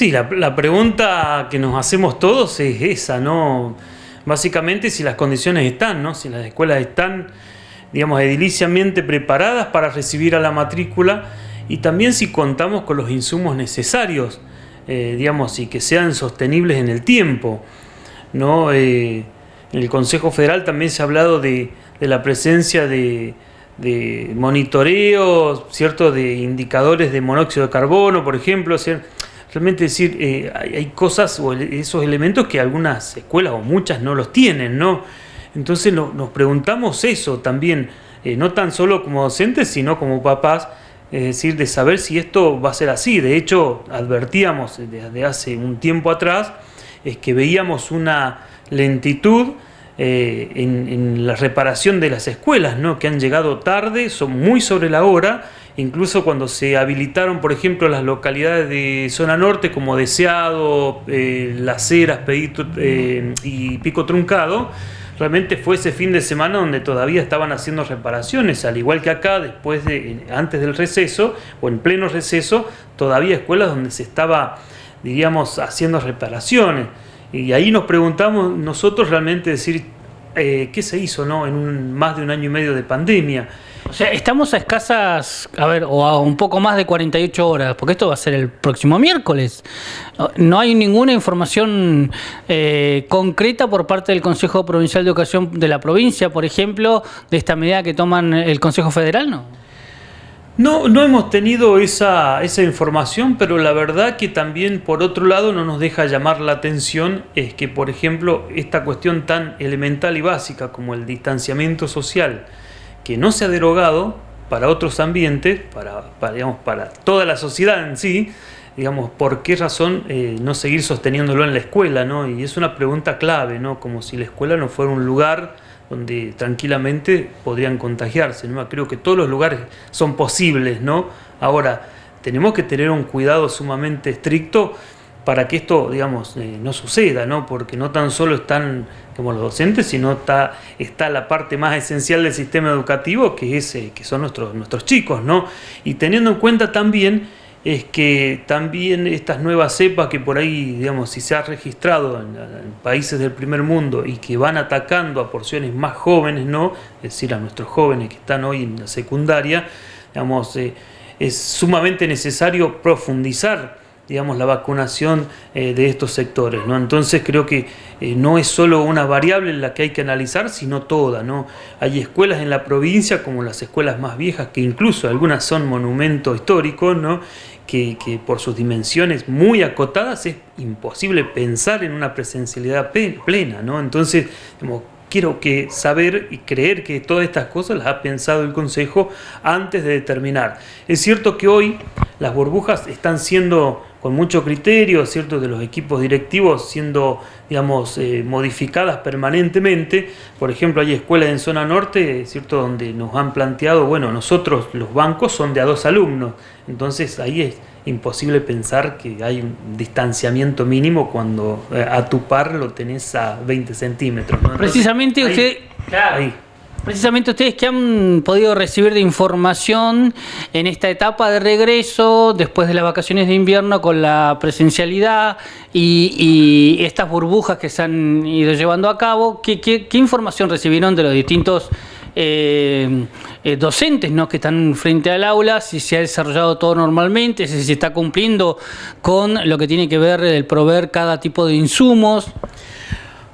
Sí, la pregunta que nos hacemos todos es esa, ¿no? Básicamente si las condiciones están, ¿no? Si las escuelas están, digamos, ediliciamente preparadas para recibir a la matrícula y también si contamos con los insumos necesarios, digamos, y que sean sostenibles en el tiempo, ¿no? En el Consejo Federal también se ha hablado de la presencia de monitoreo, ¿cierto? De indicadores de monóxido de carbono, por ejemplo, realmente decir, hay cosas o esos elementos que algunas escuelas o muchas no los tienen, ¿no? Entonces nos preguntamos eso también, no tan solo como docentes, sino como papás, es decir, de saber si esto va a ser así. De hecho, advertíamos desde hace un tiempo atrás, es que veíamos una lentitud en la reparación de las escuelas, ¿no? Que han llegado tarde, son muy sobre la hora. Incluso cuando se habilitaron, por ejemplo, las localidades de zona norte como Deseado, Las Heras, Pedito y Pico Truncado, realmente fue ese fin de semana donde todavía estaban haciendo reparaciones, al igual que acá, antes del receso o en pleno receso, todavía escuelas donde se estaba, diríamos, haciendo reparaciones. Y ahí nos preguntamos nosotros realmente decir, ¿qué se hizo, no? En más de un año y medio de pandemia. O sea, estamos a escasas, o a un poco más de 48 horas, porque esto va a ser el próximo miércoles. No hay ninguna información concreta por parte del Consejo Provincial de Educación de la provincia, por ejemplo, de esta medida que toman el Consejo Federal, ¿no? No hemos tenido esa información, pero la verdad que también, por otro lado, no nos deja llamar la atención es que, por ejemplo, esta cuestión tan elemental y básica como el distanciamiento social, que no se ha derogado para otros ambientes, digamos, para toda la sociedad en sí, digamos, ¿por qué razón no seguir sosteniéndolo en la escuela, ¿no? Y es una pregunta clave, ¿no? Como si la escuela no fuera un lugar donde tranquilamente podrían contagiarse, ¿no? Creo que todos los lugares son posibles, ¿no? Ahora, tenemos que tener un cuidado sumamente estricto para que esto, digamos, no suceda, ¿no? Porque no tan solo están como los docentes, sino está la parte más esencial del sistema educativo, que son nuestros chicos, ¿no? Y teniendo en cuenta también es que también estas nuevas cepas que por ahí, digamos, si se ha registrado en países del primer mundo y que van atacando a porciones más jóvenes, ¿no? Es decir, a nuestros jóvenes que están hoy en la secundaria, digamos, es sumamente necesario profundizar, digamos, la vacunación de estos sectores, ¿no? Entonces creo que no es solo una variable en la que hay que analizar, sino toda, ¿no? Hay escuelas en la provincia, como las escuelas más viejas, que incluso algunas son monumentos históricos, ¿no? Que por sus dimensiones muy acotadas es imposible pensar en una presencialidad plena, ¿no? Entonces, digamos, quiero saber y creer que todas estas cosas las ha pensado el Consejo antes de determinar. Es cierto que hoy las burbujas están siendo con mucho criterio, ¿cierto?, de los equipos directivos siendo, digamos, modificadas permanentemente. Por ejemplo, hay escuelas en zona norte, ¿cierto?, donde nos han planteado, bueno, nosotros los bancos son de a 2 alumnos, entonces ahí es imposible pensar que hay un distanciamiento mínimo cuando a tu par lo tenés a 20 centímetros, ¿no? Entonces, precisamente Precisamente ustedes, ¿qué han podido recibir de información en esta etapa de regreso, después de las vacaciones de invierno, con la presencialidad y estas burbujas que se han ido llevando a cabo? ¿Qué información recibieron de los distintos docentes, ¿no?, que están frente al aula? Si se ha desarrollado todo normalmente, si se está cumpliendo con lo que tiene que ver el proveer cada tipo de insumos.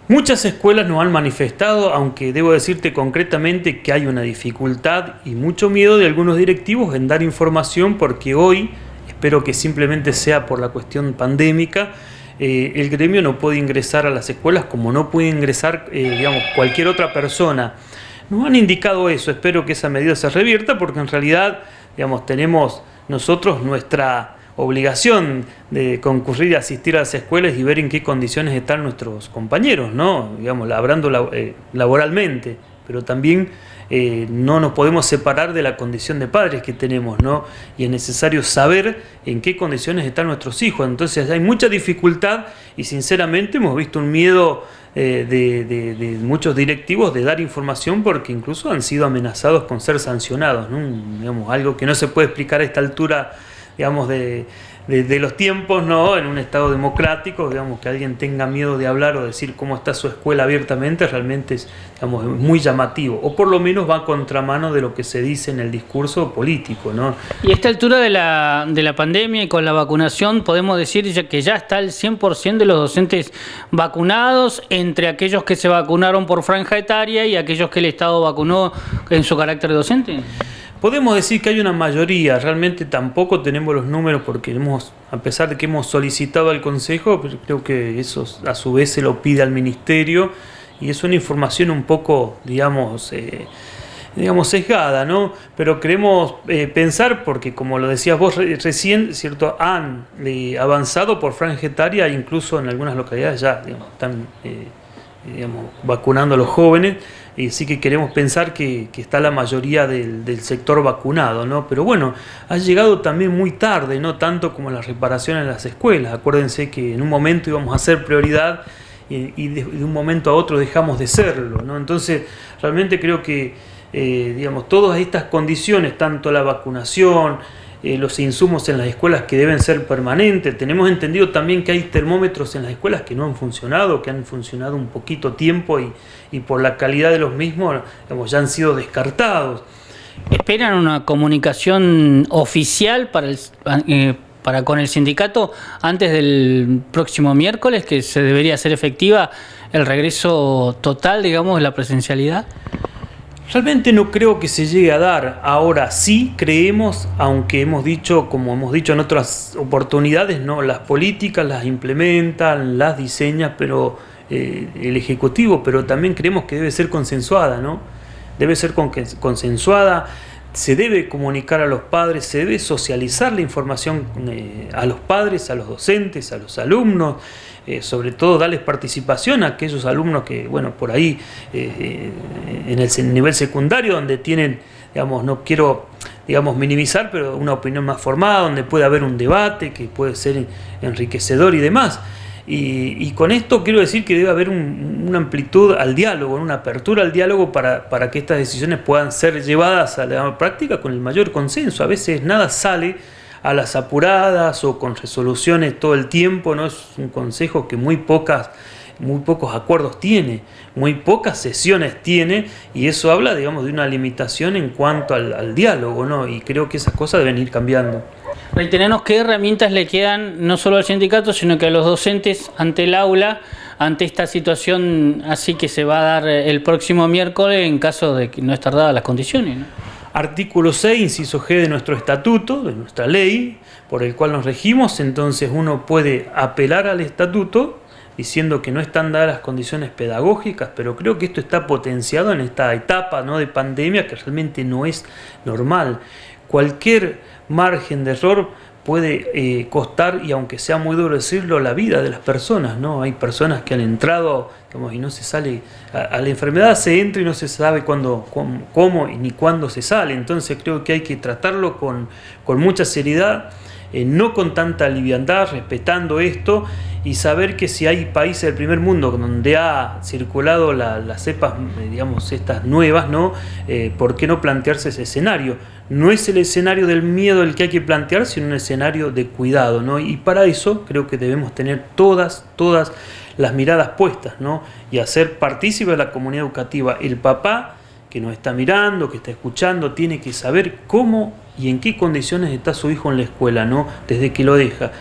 Muchas escuelas nos han manifestado, aunque debo decirte concretamente que hay una dificultad y mucho miedo de algunos directivos en dar información, porque hoy, espero que simplemente sea por la cuestión pandémica, el gremio no puede ingresar a las escuelas como no puede ingresar, digamos, cualquier otra persona. Nos han indicado eso, espero que esa medida se revierta, porque en realidad, digamos, tenemos nosotros nuestra obligación de concurrir y asistir a las escuelas y ver en qué condiciones están nuestros compañeros, ¿no? Digamos, laborando laboralmente, pero también no nos podemos separar de la condición de padres que tenemos, ¿no? Y es necesario saber en qué condiciones están nuestros hijos. Entonces hay mucha dificultad y sinceramente hemos visto un miedo de muchos directivos de dar información, porque incluso han sido amenazados con ser sancionados, ¿no? Digamos, algo que no se puede explicar a esta altura digamos, de los tiempos, ¿no? En un estado democrático, digamos, que alguien tenga miedo de hablar o decir cómo está su escuela abiertamente, realmente es, digamos, muy llamativo, o por lo menos va a contramano de lo que se dice en el discurso político, ¿no? Y a esta altura de la pandemia y con la vacunación, podemos decir que ya está el 100% de los docentes vacunados, entre aquellos que se vacunaron por franja etaria y aquellos que el Estado vacunó en su carácter docente. Podemos decir que hay una mayoría, realmente tampoco tenemos los números porque a pesar de que hemos solicitado al Consejo, pero creo que eso a su vez se lo pide al Ministerio y es una información un poco, digamos, sesgada, ¿no? Pero queremos pensar, porque como lo decías vos recién, ¿cierto? Han avanzado por franja etaria, incluso en algunas localidades ya están vacunando a los jóvenes. Y sí que queremos pensar que está la mayoría del sector vacunado, ¿no? Pero bueno, ha llegado también muy tarde, no tanto como la reparación en las escuelas. Acuérdense que en un momento íbamos a ser prioridad y de un momento a otro dejamos de serlo, ¿no? Entonces, realmente creo que, todas estas condiciones, tanto la vacunación, los insumos en las escuelas que deben ser permanentes. Tenemos entendido también que hay termómetros en las escuelas que no han funcionado, que han funcionado un poquito tiempo y por la calidad de los mismos, ya han sido descartados. ¿Esperan una comunicación oficial para con el sindicato antes del próximo miércoles, que se debería hacer efectiva el regreso total, digamos, de la presencialidad? Realmente no creo que se llegue a dar. Ahora sí creemos, aunque como hemos dicho en otras oportunidades, ¿no? Las políticas las implementan, las diseña, pero el Ejecutivo, pero también creemos que debe ser consensuada, ¿no? Debe ser consensuada, se debe comunicar a los padres, se debe socializar la información a los padres, a los docentes, a los alumnos. Sobre todo darles participación a aquellos alumnos que, por ahí en el nivel secundario donde tienen, no quiero, minimizar, pero una opinión más formada, donde puede haber un debate que puede ser enriquecedor y demás. Y con esto quiero decir que debe haber una amplitud al diálogo, una apertura al diálogo para que estas decisiones puedan ser llevadas a la práctica con el mayor consenso. A veces nada sale a las apuradas o con resoluciones todo el tiempo, ¿no? Es un consejo que muy pocos acuerdos tiene, muy pocas sesiones tiene, y eso habla, de una limitación en cuanto al diálogo, ¿no? Y creo que esas cosas deben ir cambiando. Reiterarnos qué herramientas le quedan no solo al sindicato, sino que a los docentes ante el aula, ante esta situación así que se va a dar el próximo miércoles en caso de que no estar dadas las condiciones, ¿no? Artículo 6, inciso G de nuestro estatuto, de nuestra ley, por el cual nos regimos. Entonces uno puede apelar al estatuto diciendo que no están dadas las condiciones pedagógicas, pero creo que esto está potenciado en esta etapa, ¿no?, de pandemia, que realmente no es normal. Cualquier margen de error puede costar, y aunque sea muy duro decirlo, la vida de las personas, ¿no? Hay personas que han entrado, y no se sale, a la enfermedad se entra y no se sabe cuándo, cómo y ni cuándo se sale. Entonces creo que hay que tratarlo con mucha seriedad, no con tanta liviandad, respetando esto, y saber que si hay países del primer mundo donde ha circulado las cepas, estas nuevas, ¿no? ¿Por qué no plantearse ese escenario? No es el escenario del miedo el que hay que plantear, sino un escenario de cuidado, ¿no? Y para eso creo que debemos tener todas las miradas puestas, ¿no? Y hacer partícipe a la comunidad educativa. El papá que nos está mirando, que está escuchando, tiene que saber cómo y en qué condiciones está su hijo en la escuela, ¿no? Desde que lo deja.